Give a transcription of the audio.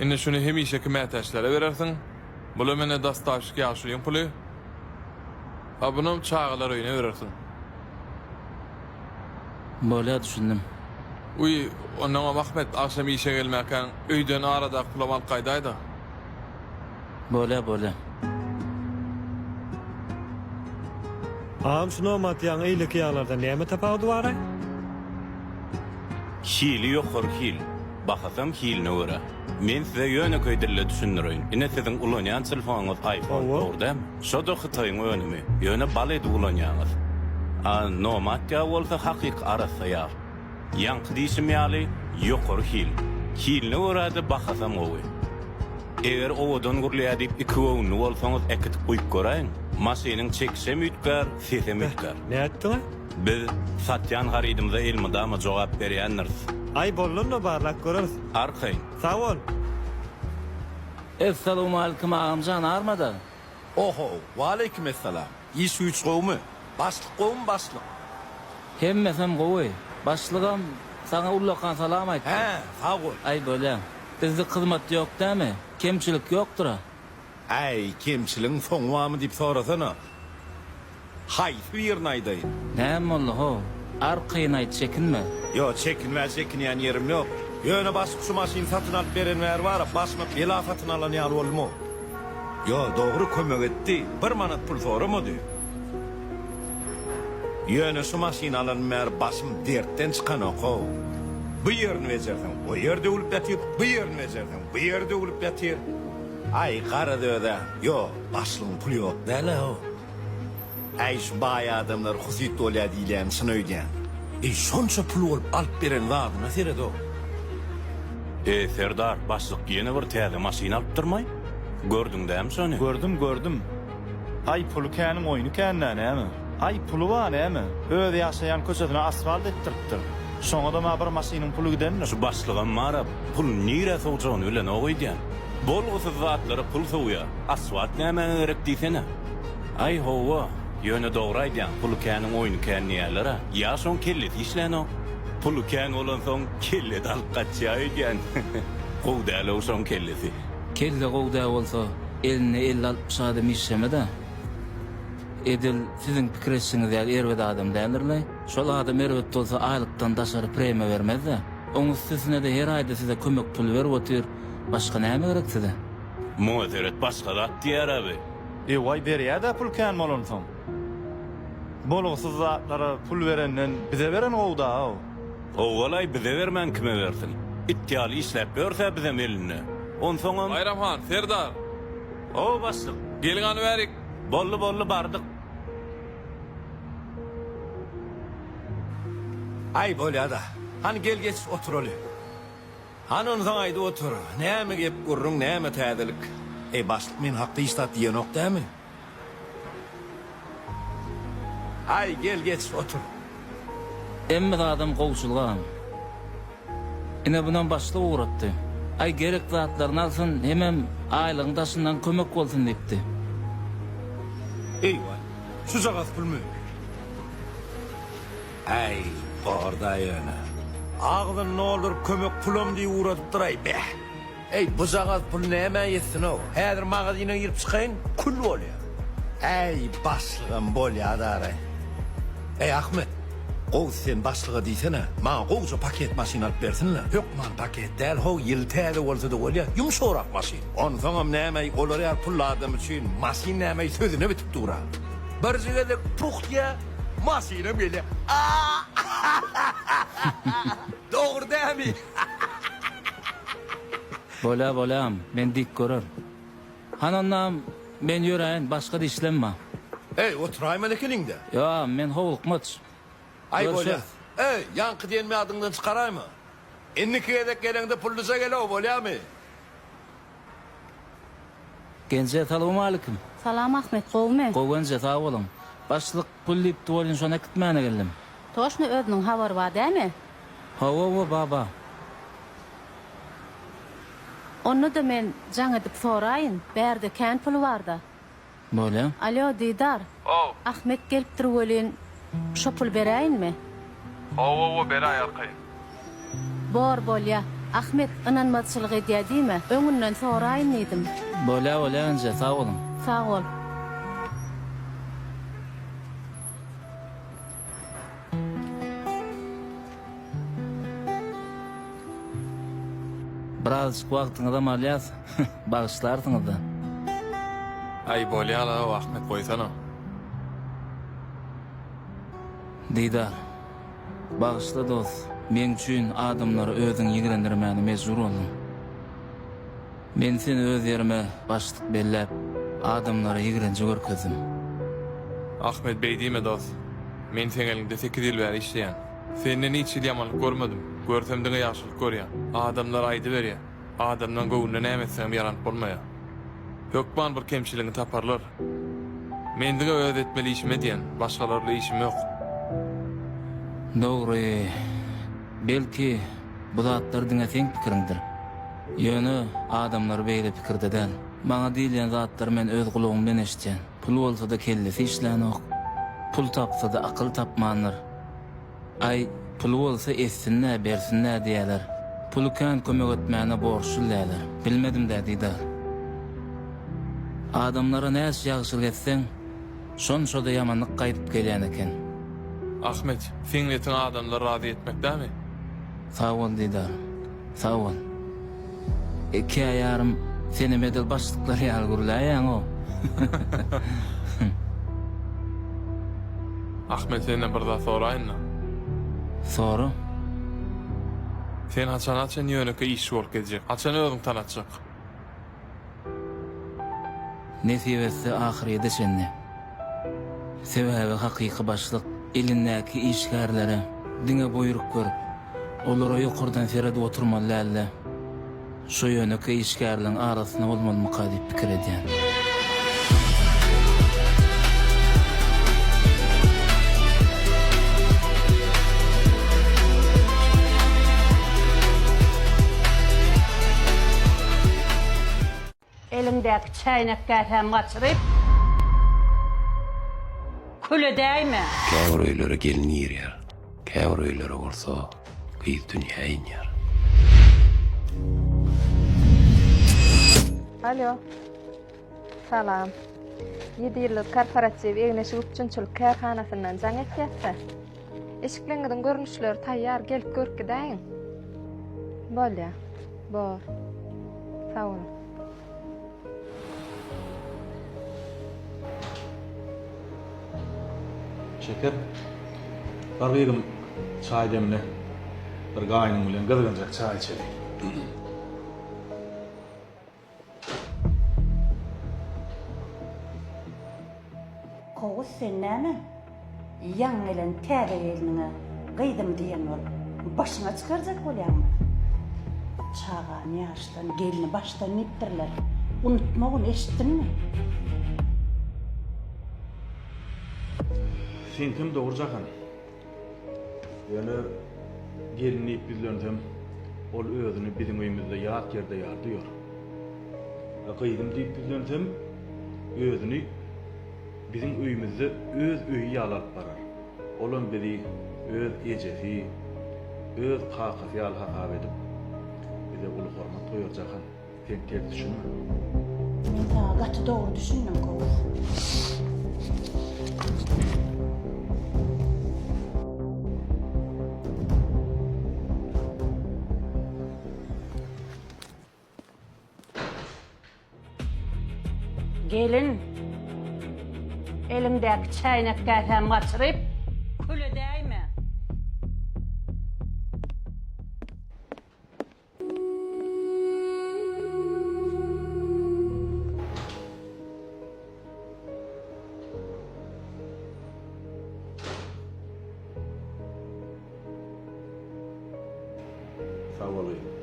Indi şunu hemişe mätäşlere berersiň. Bula mene dastaşyk ýaşylyň puly. Ha bunun çağlar öýüne berersiň. Bolä düşündim. Uy, ondan Ahmet akşam işe gelmäken öýden arada pulamal gaýdaýdy. Bolä. Ağam şunu matyan iyilik ýalardan näme tapawdy bara? Hili ýokar hil. Bakasam hilne öre. Men size ýöne köýdirle düşündirýin. Ine siziň ulanýan telefonuňyz iPhone bordam. Şoda Hytaýyň önümi. Ýöne bal edi ulanýaňyz. Nomat ýa bolsa hakyk arasa ýa. Ýanky diýişim ýaly ýokar hil. Hilne örede bakasam owy. Eger owadan gurlýa diýip iki owny bolsaňyz ekitip goýup göreň. Maşynyň çekişe mütkär, sese mütkär. Ne etdiň? Biz satyan garydymyza elmydama jogap berýänler. Ay bollunna barlak görürüz. Arkay. Sağ ol. Assalamu alaykum ağamcan armada. Oho, wa aleykümselam. İş üç gowmy? Başlyk gowmy başlyk? Hemmesem gowy. Başlygam sana ullakan salam aýtdy. He, sağ ol. Ay bolä. Bizde hyzmat ýok dämi? Kemçilik ýokdur. Ay, kemçiliň soňwamy diýip sorasana. Haýsy ýerine aýdaýyn? Näme boldy ho? Arkyny aýt çekinme. Yo, çekinýän ýerim ýok. Ýöne başga maşyn satyn alyp berenler bar, başma bela satyn alan ýaly bolmy? Yo, dogry kömek etdi. 1 manat pul soramady. Ýöne şu maşyn alan mer başym dertten çykan oko. Bu ýerini wejerdim. O ýerde ulyp ýatyr, bu ýerini wejerdim. Bu ýerde ulyp ýatyr. Ay, gara döde. Yo, başlyň pul ýok däle o. Ay, şu baý adamlar husyt bolýar diýilýän şunöýdän. Şonça pul bolup alyp beren wagty näsere o? Serdar, başlyk ýene bir täze maşyna alyp durmaý? Gördüň dämi şonu? Gördüm. Ay pulu känim oýny känlen näme? Ay pulu var näme? Öýde ýaşaýan köçesine asfalt etdiripdir. Şoňa da bir maşynyň pulu gidenler. Şu başlygam mara, pul nire sowjany bilen oýdýan. Bolgusyz zatlary pul sowýar. Asfalt näme gerek diýsene? Ay howa, ýöne dogry aýdýan. Pul känim oýny känýärler. Ýa şoň kellet işlän o. Pulu kän bolan soň kellet alyp gaçýar. Gowdaly o şoň kelleti. Kelle gowda bolsa eline el alyp şadym işlemede. Edil sizin pikirçiňiz ýa erwet adam däldirler. Şol adam erwet bolsa aýlykdan daşary premiýa bermezdi. Onuň üstüne de her aýda size kömek pul berip otyr. Başga näme gerek size? Muazeret başga zat diýer abi. Vay berýär-de pul kän bolan soň. Bolgusyz zatlara pul berenden bize beren owda o. Owalay bize bermän kime bersin? İttiýaly işläp berse bize meline. Onsoňam Bayramhan, Serdar. o başlyk. Gelin berik. Bolly bardyk. Ay bolýa-da. Hani gel geç otur oly. Hani onu sana aýdy otur. Näme gep gurrun, näme täzelik? Başlyk men hakda iştat diýen ok dämi? Ay gel geç otur. Emme adam gowşulgan. Ine bundan başlyk uğratdy. Ay gerek zatlaryny alsyn, hemem aýlygyň daşyndan kömek bolsun diýipdi. Eyvah, şu zagat pul mu? Ay, barda ýöne. Ağzyn ne olur kömek pulum diye uğratıp duray be. Bu zagat pul näme ýetsin o? Häzir magazyna girip çykaýyn, kul bolýar. Başlygam bolýar da. Ahmet, gow sen başlyga diýsene, maňa gowça paket maşyna alyp bersinler. Ýok, man paket däl, ho ýyl täze bolsa da bolýar, ýumşorak maşyn. Onsoňam näme olar pul adam üçin maşyn näme sözüne bitip durar. Bir jigede puxtya maşyna bele. Dogry dämi? Bolä, men dik görür. Hanannam men ýöräýin, başga da işlenme. Oturaýman ekeninde. Ya men howlukmaç. Ay Görüşürüz. bolýar. Ýanky diýenme adyňdan çykaraýmy? Enniki edek gelende pullusa gele o bolýarmy? Gençe salamu alaykum. Salam Ahmet, gowmy? Gowgençe sağ bolun. Başlyk pul diýipdi bolýan şona gitmäne geldim. Toşny özüniň habary bar dämi? Hawa baba. Onu da men jaň edip soraýyn. Berde kän pul barda. Bolä. Alo Didar. Ahmet gelip durup bolýan. Şo pul beräýinmi? Beräýär arkay. Bor bolýa. Ahmet inanmaçylyk edýärdiňmi? Öňünden soraýyn diýdim. Bola anje sağ olun. Sağ ol. Biraz wagtyňyzda malýas. Bagışlarsyňyz da. Ay bolýala o Ahmet boýsana. Diýdar. Bagışla dost. Men üçin adamlary özüň ýigrendirmäni mejbur boldum. Men seni öz ýerime başlyk belläp, adamlary ýigrenji görkezdim. Ahmet Bey diýme dost. Men seň elinde 8 ýyl bäri işleýän. Senden hiç ýamanlyk görmedim. Görsem diňe ýaşylyk görýär. Adamlar aýdy berýär. Adamdan göwünde nämetsem ýaranıp bolmaýar. Hökman bir kemçiligiňi taparlar. Men diňe öz etmeli işime diýen, başgalarly işim ýok. Dogry. Belki bu zatlar diňe seň pikiriňdir. Ýöne adamlar beýle pikirde däl. Maňa diýilen zatlar men öz gulagymdan eşitýän. Pul bolsa da kellesi işlän ok. Pul tapsa da akyl tapmanlar. Ay pul bolsa essinä bersinä diýerler. Pulu kan kömek etmäne borçlular. Bilmedim dä diýdar. Adamlara näs ýagşylyk etseň, şonşo da ýamanlyk gaýdyp gelýän eken. Ahmet, seňletin adamlar razy etmekdämi? Sağ ol diýdar. Sağ ol. Iki ayarım seni medel başlıkları yalgırlayan o. Ahmet senden bir daha soraýyn. Soru? Sen haçan ýöneke iş bolup gezjek. Haçan özüň tanatjak. Nesibesi ahirede senne. Sebebi hakyky başlyk elindäki işgärlere diňe buyruk görüp, olara ýokurdan serede oturmalylar. Şu ýöneke işgärliň arasyna bolmaly diýip pikir edýän. Elindäki çaýnak hem gaçyryp küle değme. Käbir öýlere gelin ýerýär. Käbir öýlere bolsa gyýyk dünýä ýenýär. Alo. Salam. 7 ýyllyk korporativ egneşi üçinçilik kärhanasyndan jaň etýärse. Eşikleňiň görnüşleri taýýar, gelip görkidäň. Bolýa. Bor. Sağ ol. Şeker. Bargym çaý demle. Bir gaýnyň bilen gazganjak çaý içelim. Koğuz sen näme? Ýaň elen täze eliniňe gyýdym diýen ol. Başyňa çykarjak bolýarmy? Çagan ýaşdan gelini baştan nipdirler. Unutma bunu, eşitdinmi? Sen kim doğurjakan? Ýöne gelini bizleriň ol özüni bizim öýümizde ýat ýerde ýardyýar. Gyýdym diýip bizleriň özüni bizim öýümizde öz öýü ýalap barar. Olan bizi öz ejesi, öz kakasy ýal hakap edip bize ulu hormat goýarjakan. Sen tez düşünme. Men sana gaty dogry düşündüm Koğuz. Gelin, elimdäki çaýnakka hem gaçyryp, küle değme. Sağ olayım.